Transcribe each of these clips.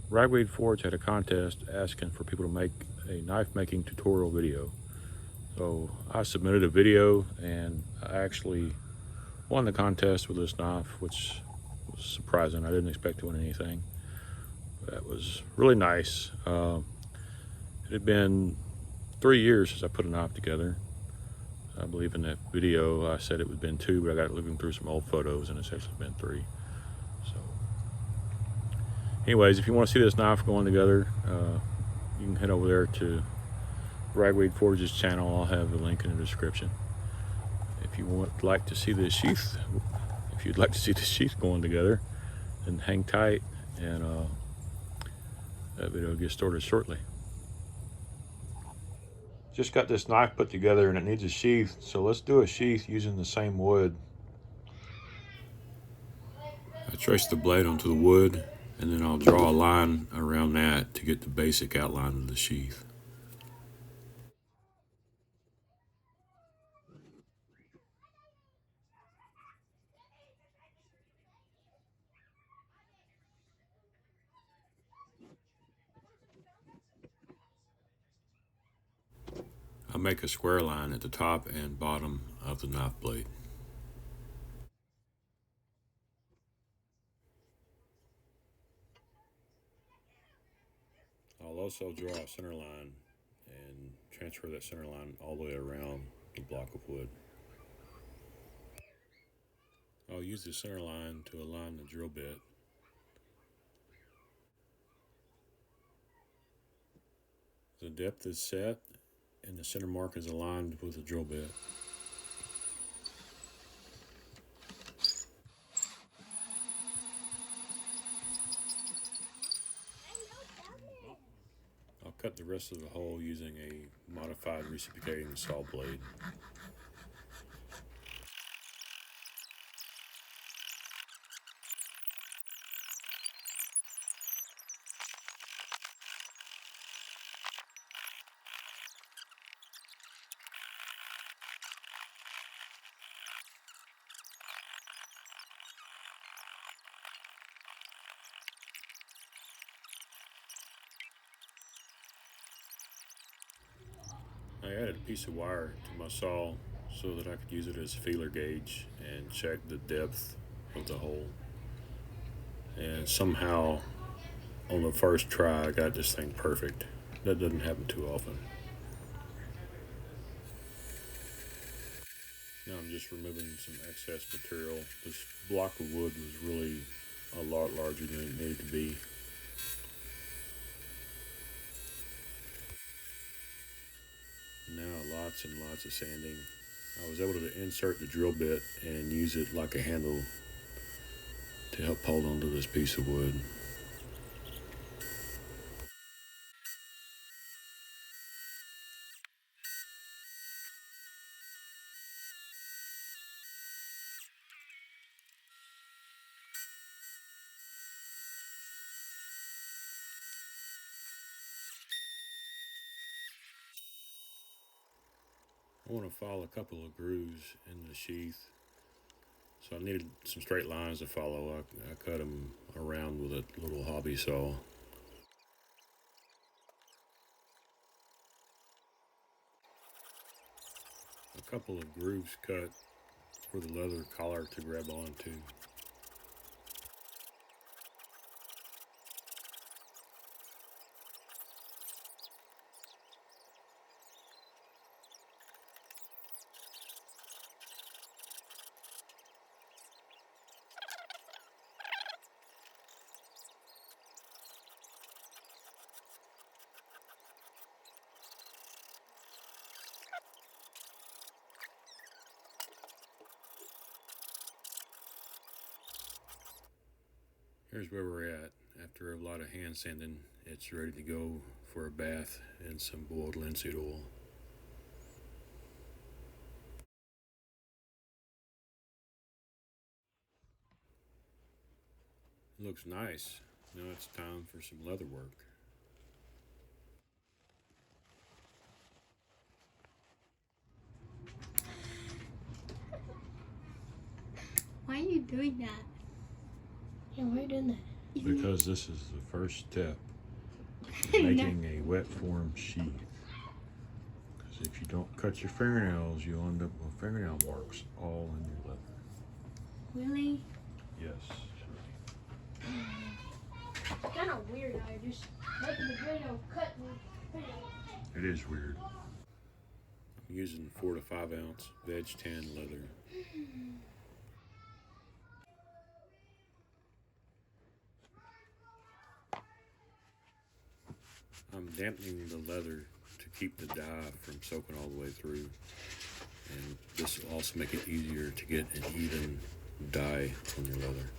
Ragweed Forge had a contest asking for people to make a knife making tutorial video. So I submitted a video and I actually won the contest with this knife, which was surprising. I didn't expect to win anything. That was really nice. It had been 3 years since I put a knife together. I believe in that video I said it would have been 2, but I got looking through some old photos and it's actually been 3. So anyways, if you want to see this knife going together, you can head over there to Ragweed Forge's channel. I'll have the link in the description. If you would like to see the sheath, if you'd like to see the sheath going together, then hang tight, and that video will get started shortly. Just got this knife put together and it needs a sheath, so let's do a sheath using the same wood. I trace the blade onto the wood and then I'll draw a line around that to get the basic outline of the sheath. I'll make a square line at the top and bottom of the knife blade. I'll also draw a center line and transfer that center line all the way around the block of wood. I'll use the center line to align the drill bit. The depth is set and the center mark is aligned with the drill bit. I'll cut the rest of the hole using a modified reciprocating saw blade. I added a piece of wire to my saw so that I could use it as a feeler gauge and check the depth of the hole. And somehow on the first try I got this thing perfect. That doesn't happen too often. Now I'm just removing some excess material. This block of wood was really a lot larger than it needed to be. Now lots and lots of sanding. I was able to insert the drill bit and use it like a handle to help hold onto this piece of wood. I want to follow a couple of grooves in the sheath, so I needed some straight lines to follow. I cut them around with a little hobby saw. A couple of grooves cut for the leather collar to grab onto. Here's where we're at. After a lot of hand sanding, it's ready to go for a bath in some boiled linseed oil. It looks nice. Now it's time for some leather work. Why are you doing that? Yeah, why are you doing that? because this is the first step in making a wet form sheath. Because if you don't cut your fingernails, you'll end up with fingernail marks all in your leather. Really? Yes. It's kind of weird how you're just making the fingernail cut me. It is weird. I'm using 4 to 5 ounce veg tan leather. I'm dampening the leather to keep the dye from soaking all the way through, and this will also make it easier to get an even dye on your leather.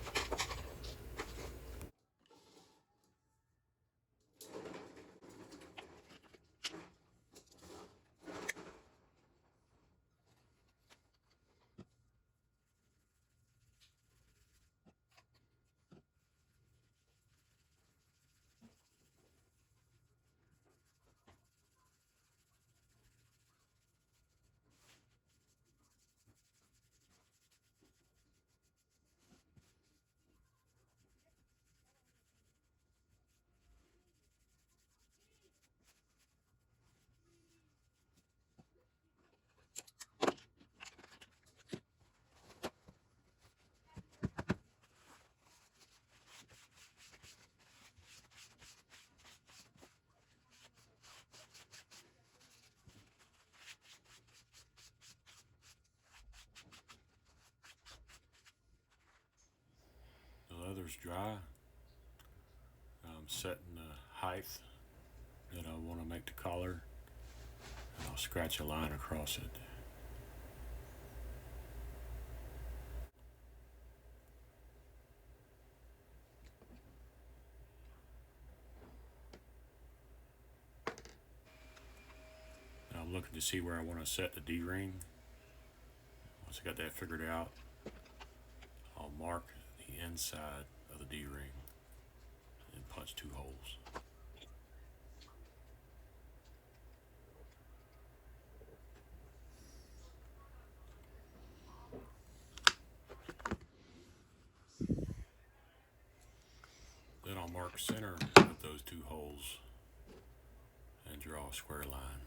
The leather's dry. I'm setting the height that I want to make the collar, and I'll scratch a line across it. And I'm looking to see where I want to set the D-ring. Once I got that figured out, I'll mark the inside of the D-ring and punch 2 holes. Then I'll mark center of those 2 holes and draw a square line.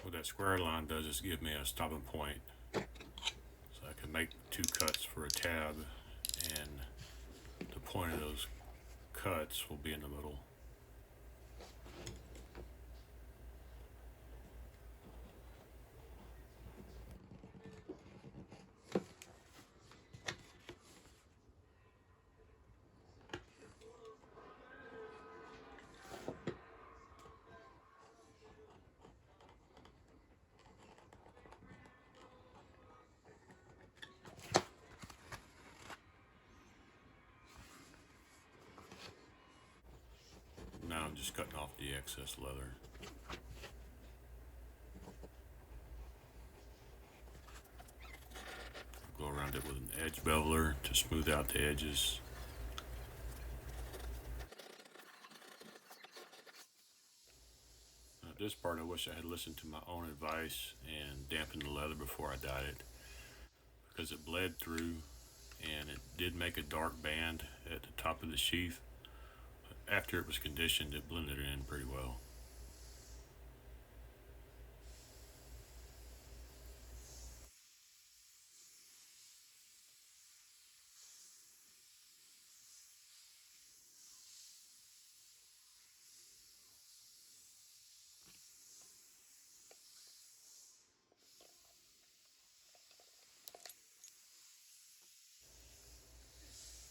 What that square line does is give me a stopping point, so I can make 2 cuts for a tab, and the point of those cuts will be in the middle. Now I'm just cutting off the excess leather. Go around it with an edge beveler to smooth out the edges. Now, this part I wish I had listened to my own advice and dampened the leather before I dyed it, because it bled through and it did make a dark band at the top of the sheath. After it was conditioned, it blended in pretty well.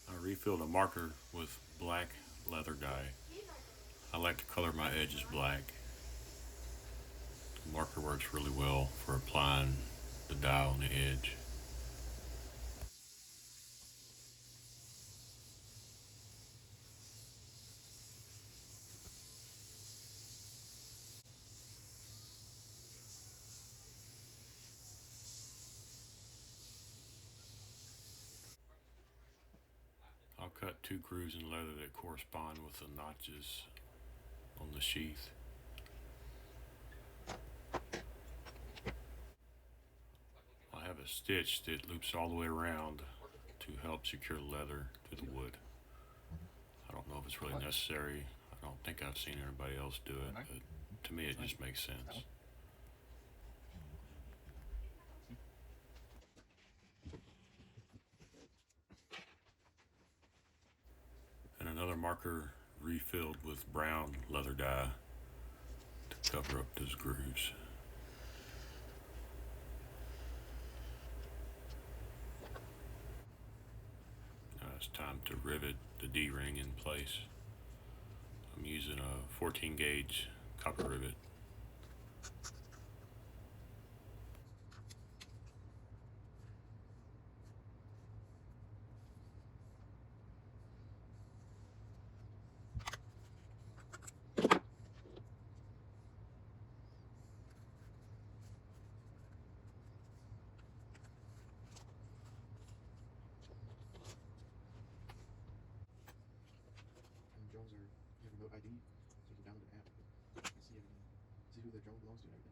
I refilled a marker with black leather dye. I like to color my edges black. The marker works really well for applying the dye on the edge. I'll cut 2 grooves in leather that correspond with the notches on the sheath. stitch that loops all the way around to help secure leather to the wood. I don't know if it's really necessary. I don't think I've seen anybody else do it, but to me it just makes sense. And another marker refilled with brown leather dye to cover up those grooves. Now it's time to rivet the D-ring in place. I'm using a 14 gauge copper rivet. Drones are, you have remote ID, so you can download an app and see everything, see who the drone belongs to and everything.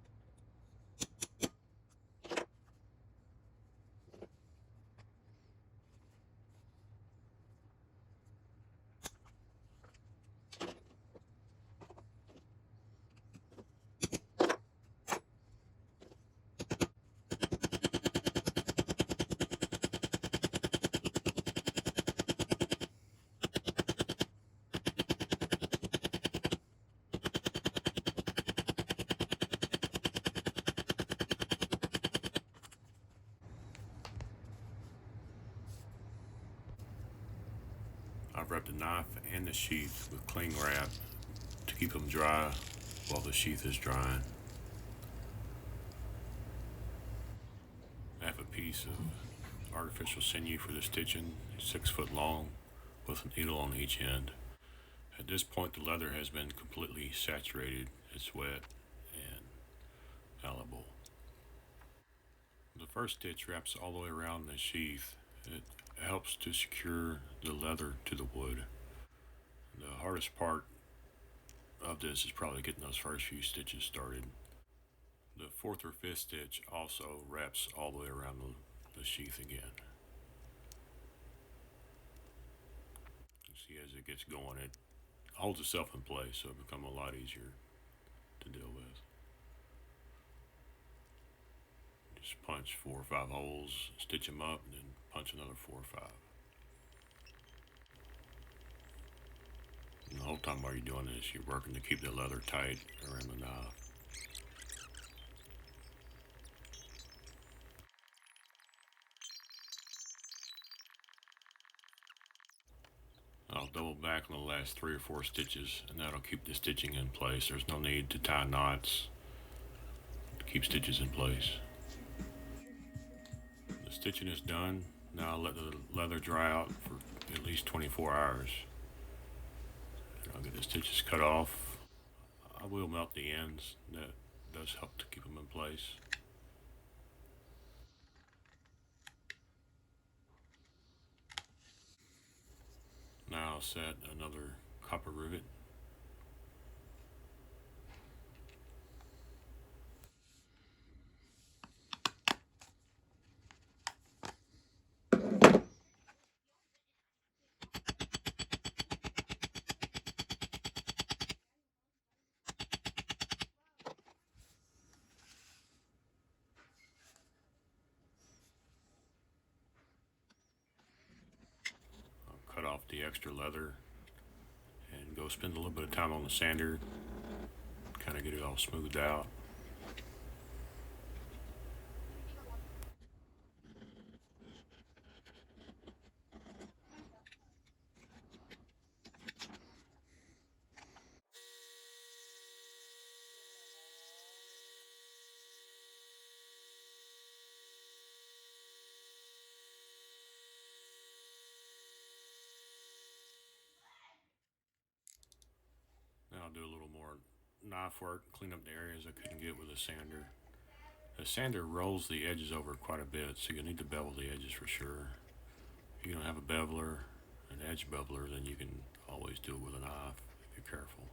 I've wrapped the knife and the sheath with cling wrap to keep them dry while the sheath is drying. I have a piece of artificial sinew for the stitching, 6 foot long, with a needle on each end. At this point the leather has been completely saturated, it's wet and malleable. The first stitch wraps all the way around the sheath. It helps to secure the leather to the wood. The hardest part of this is probably getting those first few stitches started. The 4th or 5th stitch also wraps all the way around the sheath again. You see, as it gets going, it holds itself in place, so it becomes a lot easier to deal with. Just punch 4 or 5 holes, stitch them up, and then punch another 4 or 5. And the whole time while you're doing this, you're working to keep the leather tight around the knife. I'll double back on the last 3 or 4 stitches, and that'll keep the stitching in place. There's no need to tie knots to keep stitches in place. The stitching is done. Now I'll let the leather dry out for at least 24 hours. And I'll get the stitches cut off. I will melt the ends. That does help to keep them in place. Now I'll set another copper rivet. I'll cut off the extra leather and go spend a little bit of time on the sander, kind of get it all smoothed out. Now I'll do a little more knife work, clean up the areas I couldn't get with a sander. The sander rolls the edges over quite a bit, so you'll need to bevel the edges for sure. If you don't have a beveler, an edge beveler, then you can always do it with a knife if you're careful.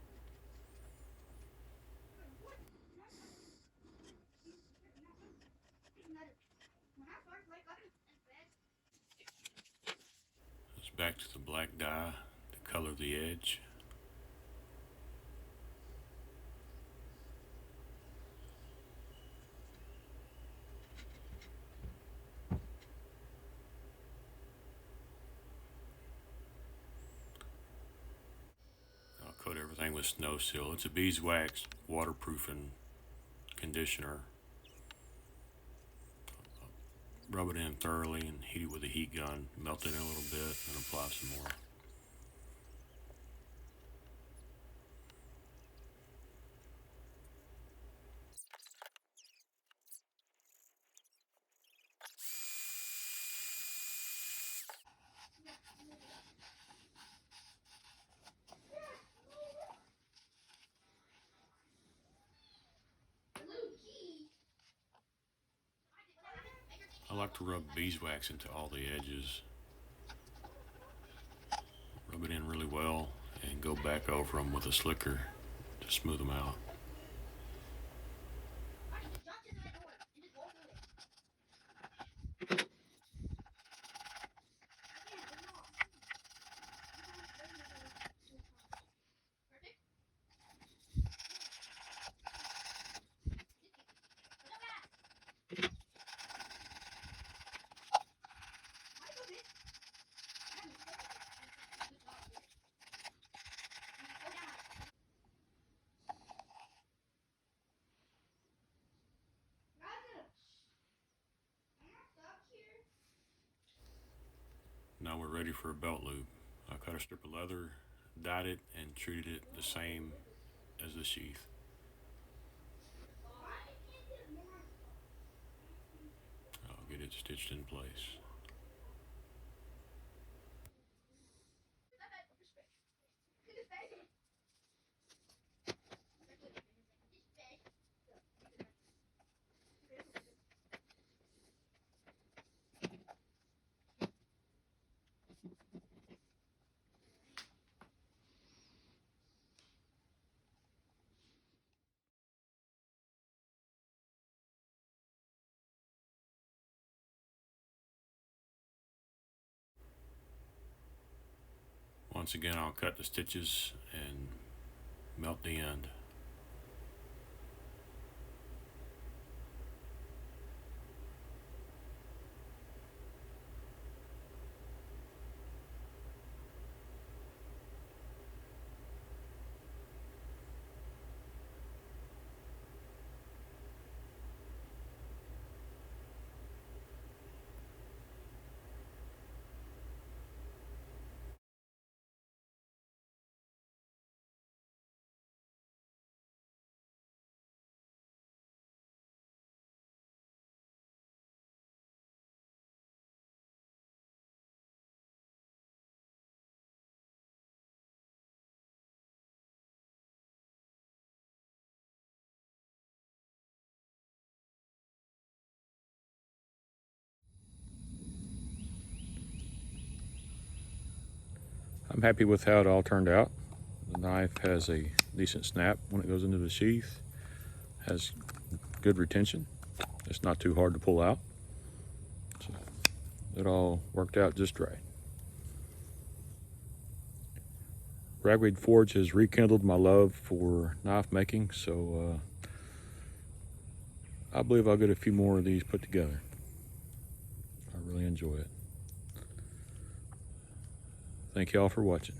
back to the black dye to color the edge. I'll coat everything with Snow Seal. It's a beeswax waterproofing conditioner. Rub it in thoroughly and heat it with a heat gun. Melt it in a little bit and apply some more. I like to rub beeswax into all the edges. Rub it in really well and go back over them with a slicker to smooth them out. Now we're ready for a belt loop. I cut a strip of leather, dyed it, and treated it the same as the sheath. I'll get it stitched in place. Once again, I'll cut the stitches and melt the end. I'm happy with how it all turned out. The knife has a decent snap when it goes into the sheath, has good retention. It's not too hard to pull out. So it all worked out just right. Ragweed Forge has rekindled my love for knife making, so I believe I'll get a few more of these put together. I really enjoy it. Thank y'all for watching.